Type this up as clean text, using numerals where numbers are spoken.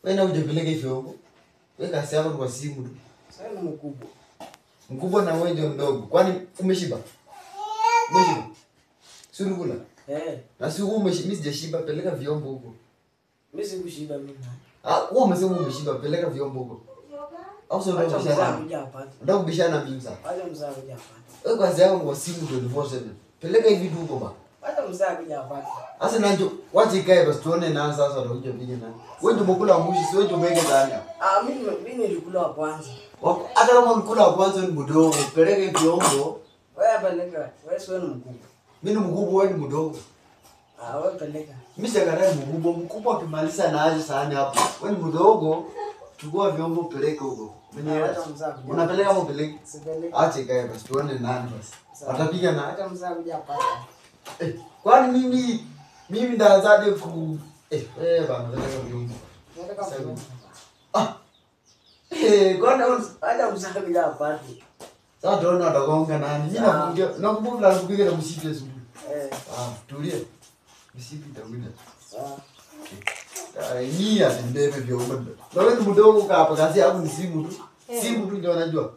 Wewe unajipeleka hivyo. Wewe kasi yako kwa simu tu. Sasa ni mkubwa. Mkubwa na wewe ndio mdogo. Kwani umeshiba? Umeshiba? Si ulikula? Na si wewe umeshiba, mimi sijashiba, peleka vyombo huko. Mimi sikushiba mimi. Wewe umesema umeshiba, peleka vyombo huko. Au sio ndio umeshiba? Ndio kubishana mimi sasa. Acha mzaa kuja hapa. Wewe kasi yako kwa simu 24/7. Peleka hivi tu huko ba. Acha mzaa kuja hapa. Sasa nanjo wacha ikae basi tuone nani sasa atakuja piga nani. Wewe ndio mkula wa mwisho, wewe ndio umeke ndani. Mimi nilikula wa kwanza. Hata kama ulikula wa kwanza ni mdogo, peleka vyombo. Wewe peleka. Wewe sio mkubwa. Mimi ni mkubwa, wewe ni mdogo. Wewe peleka. Mimi sikatai mkubwa, mkubwa akimaliza na aje sahani hapo. Wewe ni mdogo, chukua vyombo peleka huko. Unapeleka hapo peleka. Sipeleka. Acha ikae basi tuone nani basi. Watapiga na acha mzaa kuja hapa. Kwani mimi ndaanzaje ku bana peleka vyombo. Kwani acha mzaa kuja hapa. Sasa tuone watagonga nani. Mimi nakumbuka kupiga na msipi asubuhi. Tulia. Msipi itakuja. Ni ya ndebe vyombo. Na wewe mdogo hapa kazi yako ni simu tu. Simu tu ndio unajua.